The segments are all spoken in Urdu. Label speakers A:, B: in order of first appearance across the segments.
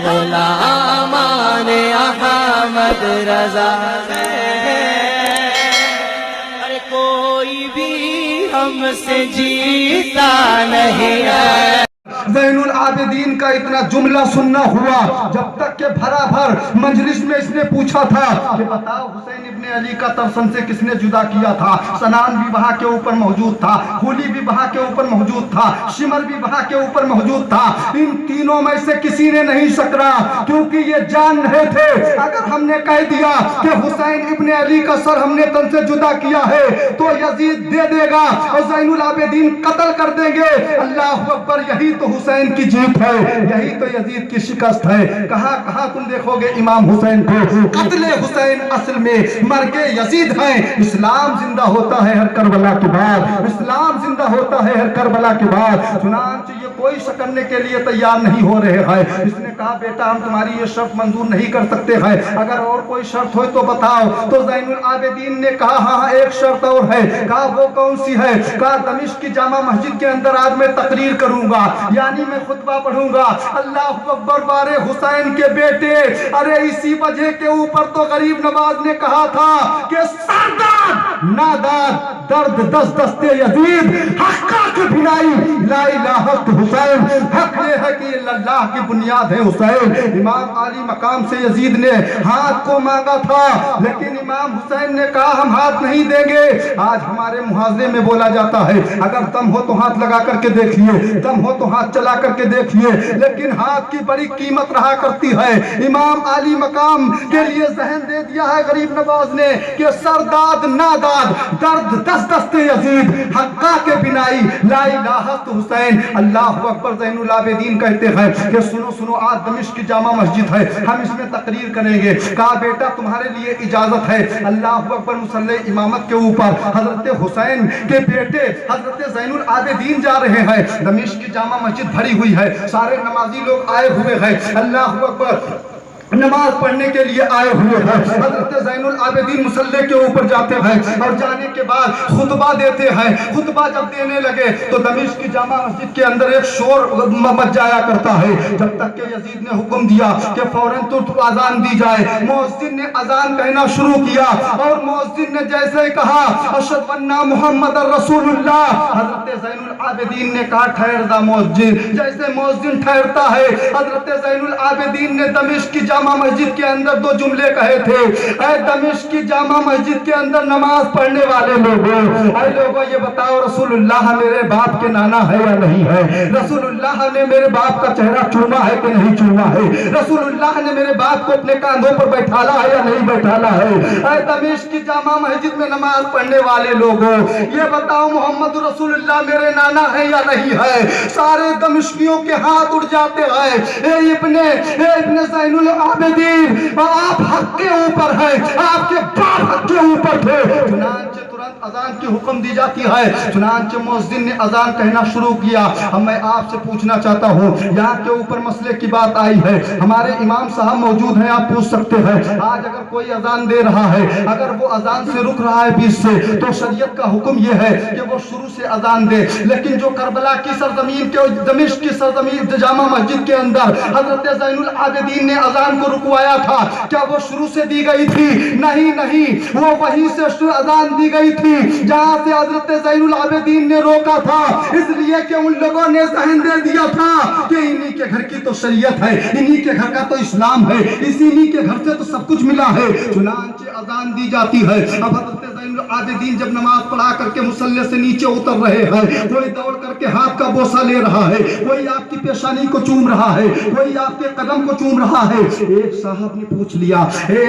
A: غلامان احمد رضا ہے، کوئی بھی ہم سے جیتا نہیں ہے۔
B: زین العابدین کا اتنا جملہ سننا ہوا جب تک کہ بھرا بھر مجلس میں اس نے پوچھا تھا کہ بتاؤ حسین ابن علی کا ترسن سے کس نے جدا کیا تھا؟ سنان بھی وہاں کے اوپر موجود تھا، ہولی بھی وہاں کے اوپر موجود تھا، شمر بھی وہاں کے اوپر موجود تھا۔ ان تینوں میں سے کسی نے نہیں سکرا، کیونکہ یہ جان رہے تھے اگر ہم نے کہہ دیا کہ حسین ابن علی کا سر ہم نے تن سے جدا کیا ہے تو یزید دے دے گا اور زین العابدین قتل کر دیں گے۔ اللہ اکبر، یہی تو حسین کی جیت ہے، یہی تو یزید کی شکست ہے۔ کہاں کہاں تم دیکھو گے امام حسین کو؟ قتل حسین اصل میں مرگ یزید ہے۔ اسلام زندہ ہوتا ہے ہر کربلا کے بعد، اسلام زندہ ہوتا ہے ہر کربلا کے بعد۔ چنانچہ یہ کوئی شک کرنے کے لیے تیار نہیں ہو رہے ہیں۔ اس نے کہا بیٹا ہم تمہاری یہ شرط منظور نہیں کر سکتے ہیں، اگر اور کوئی شرط ہو تو بتاؤ۔ تو زین العابدین نے کہا ہاں ایک شرط اور ہے۔ کہا وہ کون سی ہے؟ کہا دمشق کی جامع مسجد کے اندر آج میں تقریر کروں گا، یعنی میں خطبہ پڑھوں گا۔ اللہ اکبر، بارے حسین کے بیٹے، ارے اسی وجہ کے اوپر تو غریب نواز نے کہا تھا کہ سرداد ناداد درد دست دستے یزید حقا کی بنائی لا الہ الا حسین، حق یہ ہے کہ اللہ کی بنیاد ہے حسین۔ امام علی مقام سے یزید نے ہاتھ کو مانگا تھا، لیکن امام حسین نے کہا ہم ہاتھ نہیں دیں گے۔ آج ہمارے محاذے میں بولا جاتا ہے اگر دم ہو تو ہاتھ لگا کر کے دیکھیے، دم ہو تو ہاتھ چلا کر کے دیکھیے، لیکن ہاتھ کی بڑی قیمت رہا کرتی ہے۔ امام علی مقام کے لیے ذہن دے دیا ہے غریب نواز نے کہ سرداد ناداد درد دست دستے یزید حقا کے بنائی لا الہ الا حسین۔ اللہ اکبر، زین العابدین کہتے ہیں کہ سنو سنو، آج دمشق کی جامع مسجد ہے، ہم اس میں تقریر کریں گے۔ کہا بیٹا تمہارے لیے اجازت ہے۔ اللہ اکبر، مصلی امامت کے اوپر حضرت حسین کے بیٹے حضرت زین العابدین جا رہے ہیں۔ دمشق کی جامع مسجد بھری ہوئی ہے، سارے نمازی لوگ آئے ہوئے ہیں۔ اللہ اکبر، نماز پڑھنے کے لیے آئے ہوئے ہیں۔ حضرت زین العابدین مصلی کے اوپر جاتے ہیں اور جانے کے بعد خطبہ دیتے ہیں۔ خطبہ جب دینے لگے تو دمشق کی جامع مسجد کے اندر ایک شور مچ جایا کرتا ہے، جب تک کہ یزید نے حکم دیا کہ فوراً ترت اذان دی جائے۔ مؤذن نے اذان کہنا شروع کیا اور مؤذن نے جیسے کہا اشہد ان محمد رسول اللہ، حضرت زین العابدین نے کہا ٹھہر دا مؤذن۔ جیسے مؤذن ٹھہرتا ہے، حضرت زین العابدین نے دمشق کی جامع مسجد کے اندر دو جملے کہے تھے، اے دمشق کی جامع مسجد کے اندر نماز پڑھنے والے لوگوں، اے لوگوں یہ بتاؤ رسول اللہ میرے باپ کے نانا ہے یا نہیں ہے؟ رسول اللہ نے میرے باپ کا چہرہ چوما ہے کہ نہیں چوما ہے؟ رسول اللہ نے میرے باپ کو اپنے کاندھوں پر بیٹھالا ہے یا نہیں بیٹھالا ہے؟ اے دمشق کی جامع مسجد میں نماز پڑھنے والے لوگوں یہ بتاؤ محمد رسول اللہ میرے نانا ہے یا نہیں ہے؟ سارے دمشقیوں کے ہاتھ اٹھ جاتے ہیں۔ اے ابن زین العابدین، آپ حق کے اوپر ہیں، آپ کے باپ حق کے اوپر تھے۔ چنانچہ ترنت اذان کی حکم دی جاتی ہے۔ چنانچہ مؤذن نے اذان کہنا شروع کیا۔ اب میں آپ سے پوچھنا چاہتا ہوں، یہاں کے اوپر مسئلے کی بات آئی ہے، ہمارے امام صاحب موجود ہیں، آپ پوچھ سکتے ہیں آج اگر کوئی اذان دے رہا ہے، اگر وہ اذان سے رک رہا ہے بیچ سے، تو شریعت کا حکم یہ ہے کہ وہ شروع سے اذان دے۔ لیکن جو کربلا کی سرزمین کے دمشق کی سرزمین جامع مسجد کے اندر حضرت زین العابدین نے اذان کو رکوایا تھا، کیا وہ شروع سے دی گئی تھی؟ نہیں نہیں، وہ وہیں سے اذان دی گئی تھی جہاں سے حضرت زین العابدین نے روکا تھا، اس لیے کہ ان لوگوں نے ذہن دے دیا تھا کہ انہی کے گھر کی تو شریعت ہے، انہی کے گھر کا تو اسلام ہے، انہی کے گھر سے تو سب کچھ ملا ہے۔ چنانچہ اذان دی جاتی ہے۔ اب حضرت زین العابدین جب نماز پڑھا کر کے مصلی سے نیچے اتر رہے ہیں، کوئی دوڑ کر کے ہاتھ کا بوسہ لے رہا ہے، کوئی آپ کی پیشانی کو چوم رہا ہے، کوئی آپ کے قدم کو چوم رہا ہے۔ ایک صاحب نے پوچھ لیا اے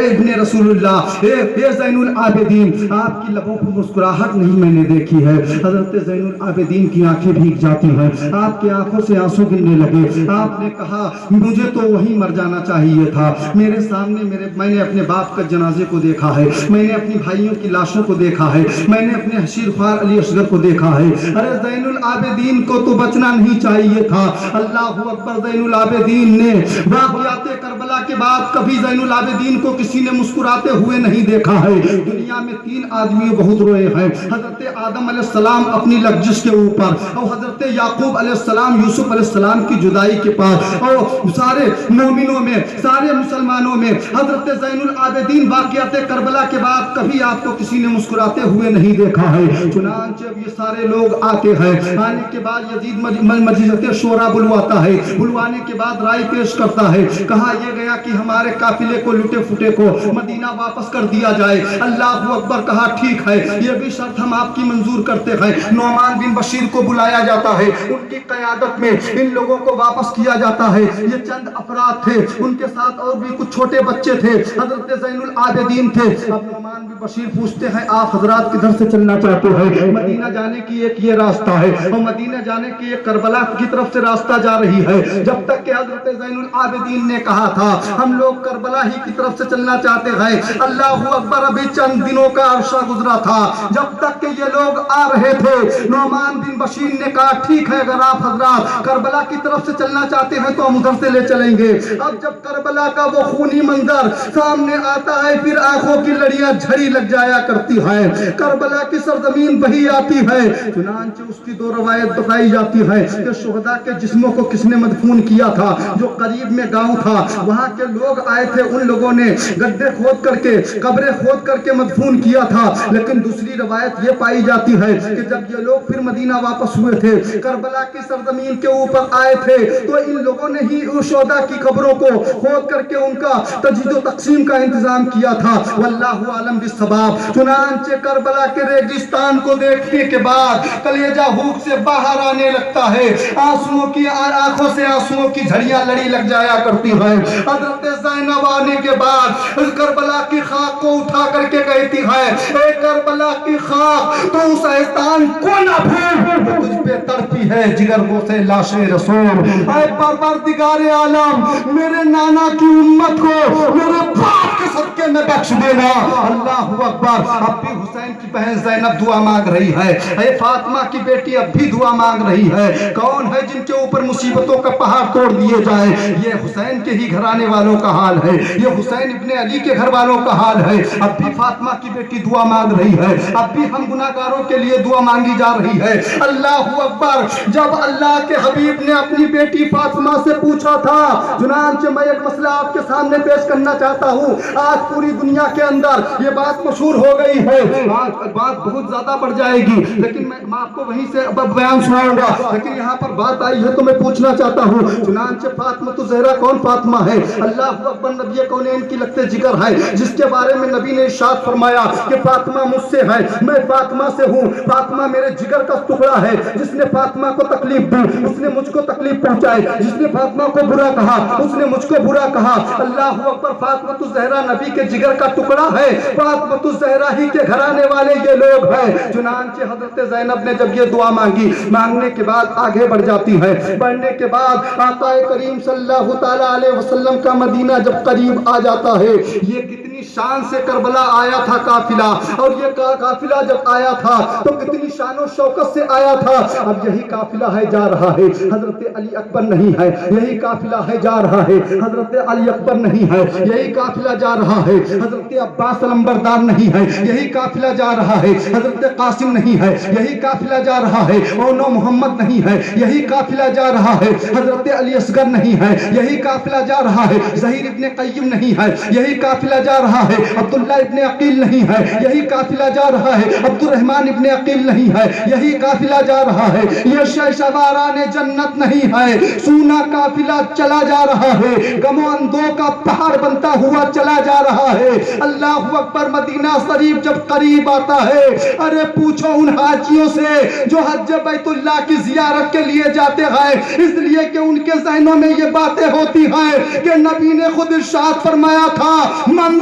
B: ابن رسول اللہ، اے زین العابدین، آپ کی لبوں پر مسکراہٹ نہیں میں نے دیکھی ہے۔ حضرت زین العابدین کی آنکھیں بھیگ جاتی ہیں، آپ کی آنکھوں سے آنسو گرنے لگے۔ آپ نے کہا مجھے تو وہیں مر جانا چاہیے تھا، میرے سامنے میں نے اپنے باپ کا جنازے کو دیکھا ہے، میں نے اپنی بھائیوں کی لاشوں کو دیکھا ہے، میں نے اپنے حشیر خوار علی اصغر کو دیکھا ہے۔ ارے زین العابدین کو تو بچنا نہیں چاہیے تھا۔ اللہ اکبر، زین العابدین نے واقعات کربلا کربلا کے بعد کبھی زین العابدین کو کسی نے مسکراتے ہوئے نہیں دیکھا ہے. دنیا میں 3 آدمی بہت روئے ہیں. حضرت آدم علیہ السلام اپنی لغزش کے اوپر, اور حضرت یعقوب علیہ السلام یوسف علیہ السلام کی جدائی کے پاس, اور سارے مومنوں میں, سارے مسلمانوں میں حضرت زین العابدین واقعات کربلا کے بعد کبھی آپ کو کسی نے مسکراتے ہوئے نہیں دیکھا ہے. چنانچہ اب یہ سارے لوگ آتے ہیں. آنے کے بعد یزید مجلس شورا بلواتا ہے. بلوانے کے بعد رائے پیش کرتا ہے. کہا یہ گیا کہ ہمارے قافلے کو لٹے پھٹے کو مدینہ واپس کر دیا جائے. اللہ اکبر. کہا ٹھیک ہے, یہ بھی شرط ہم آپ کی منظور کرتے ہیں. نعمان بن بشیر کو بلایا جاتا ہے. ان کی قیادت میں ان لوگوں کو واپس کیا جاتا ہے. یہ چند افراد تھے, ان کے ساتھ اور بھی کچھ چھوٹے بچے تھے, حضرت زین العابدین تھے. اب نعمان بن بشیر پوچھتے ہیں آپ حضرات کدھر سے چلنا چاہتے ہیں؟ مدینہ جانے کی ایک یہ راستہ ہے, اور مدینہ جانے کی ایک کربلا کی طرف سے راستہ جا رہی ہے. جب تک کہ حضرت زین العابدین نے کہا تھا ہم لوگ کربلا ہی کی طرف سے چلنا چاہتے ہیں, اللہ اکبر, ابھی چند دنوں کا عرصہ گزرا تھا. جب تک کہ یہ لوگ آ رہے تھے, نعمان بن بشیر نے کہا ٹھیک ہے, اگر آپ حضرات کربلا کی طرف سے چلنا چاہتے ہیں تو ہم ادھر سے لے چلیں گے. اب جب کربلا کا وہ خونی منظر سامنے آتا ہے, پھر آنکھوں کی لڑیاں جھڑی لگ جایا کرتی ہے. کربلا کی سرزمین بہی آتی ہے. چنانچہ اس کی 2 روایت بتائی جاتی ہے کہ شہداء کے جسموں کو کس نے مدفون کیا تھا. جو قریب میں گاؤں تھا وہاں کے لوگ آئے تھے, ان لوگوں نے گڈھے کھود کر کے, قبریں کھود کر کے مدفون کیا تھا. لیکن دوسری روایت یہ پائی جاتی ہے کہ جب یہ لوگ پھر مدینہ واپس ہوئے تھے, کربلا کی سرزمین کے اوپر آئے تھے, تو ان لوگوں نے ہی اس شہداء کی قبروں کو کھود کر کے ان کا تجدید و تقسیم کا انتظام کیا تھا. واللہ عالم بالصواب. چنانچہ کربلا کے ریگستان کو دیکھنے کے بعد کلیجہ بھوک سے باہر آنے لگتا ہے. آنسوؤں کی آنکھوں سے آنسوؤں کی جھڑیاں لڑی لگ جایا کرتی ہیں. حضرت زینب آنے کے بعد کربلا کی خاک کو اٹھا کر کے کہتی ہے اے کربلا کی خاک, تو اس احسان کو نہ بھول جو تجھ پہ تڑپی ہے جگر وہ سے لاش رسول. اے پروردگار عالم, میرے نانا کی امت کو میرے باپ کے صدقے میں بخش دینا. اللہ اکبر. اب بھی حسین کی بہن زینب دعا مانگ رہی ہے. اے فاطمہ کی بیٹی اب بھی دعا مانگ رہی ہے. کون ہے جن کے اوپر مصیبتوں کا پہاڑ توڑ دیے جائے؟ یہ حسین کے ہی گھرانے والوں کا حال ہے, یہ حسین ابن علی کے گھر والوں کا حال ہے. اب بھی فاطمہ کی بیٹی دعا مانگ رہی ہے. اب بھی ہم گناہگاروں کے لیے دعا مانگی جا رہی ہے. اللہ اکبر. جب اللہ کے حبیب نے اپنی بیٹی فاطمہ سے پوچھا تھا, چنانچہ میں ایک مسئلہ آپ کے سامنے پیش کرنا چاہتا ہوں. آج پوری دنیا کے اندر یہ بات مشہور ہو گئی ہے, آج بات بہت زیادہ بڑھ جائے گی, لیکن میں آپ کو وہیں سے بیان سناؤں گا. لیکن یہاں پر بات آئی ہے تو میں پوچھنا چاہتا ہوں. چنانچہ فاطمہ الزہرا کون فاطمہ ہے؟ اللہ اکبر. نبی کونین کی لگتے جگر ہے, جس کے بارے میں نبی نے ارشاد فرمایا کہ فاطمہ مجھ سے ہے, میں فاطمہ سے ہوں. فاطمہ میرے جگر کا ٹکڑا ہے. جس نے فاطمہ کو تکلیف دی اس نے مجھ کو تکلیف پہنچائی, جس نے فاطمہ کو برا کہا اس نے مجھ کو برا کہا. اللہ اکبر. فاطمہ الزہرا نبی کے جگر کا ٹکڑا ہے. فاطمہ الزہرا ہی کے گھرانے والے یہ لوگ ہیں. چنانچہ حضرت زینب نے جب یہ دعا مانگی, مانگنے کے بعد آگے بڑھ جاتی ہے. بڑھنے کے بعد آقا کریم صلی اللہ تعالی علیہ وسلم کا مدینہ جب قریب آ جاتا ہے, یہ کتنی شان سے کربلا آیا تھا قافلہ, اور یہ قافلہ جب آیا تھا تو کتنی شان و شوکت سے آیا تھا. اب یہی قافلہ ہے جا رہا ہے, حضرت علی اکبر نہیں ہے. یہی قافلہ ہے جا رہا ہے, حضرت علی اکبر نہیں ہے. یہی قافلہ جا رہا ہے, حضرت عباس علمبردار نہیں ہے. یہی قافلہ جا رہا ہے, حضرت قاسم نہیں ہے. یہی قافلہ جا رہا ہے, اونو محمد نہیں ہے. یہی قافلہ جا رہا ہے, حضرت علی اصغر نہیں ہے. یہی قافلہ جا رہا ہے, ظہیر ابن قیم نہیں ہے. یہی قافلہ جا رہا ہے, عبداللہ ابن عقیل نہیں ہے. یہی قافلہ جا رہا ہے, عبد الرحمن ابن عقیل نہیں ہے. یہی قافلہ جا رہا ہے, یہ شیشواران جنت نہیں ہے. سونا قافلہ چلا جا رہا ہے, غم و اندوہ کا پہاڑ بنتا ہوا چلا جا رہا ہے. اللہ اکبر. مدینہ شریف جب قریب آتا ہے, ارے پوچھو ان حاجیوں سے جو حج بیت اللہ کی زیارت کے لیے جاتے ہیں, اس لیے کہ ان کے ذہنوں میں یہ باتیں ہوتی ہیں کہ نبی نے خود ارشاد فرمایا تھا من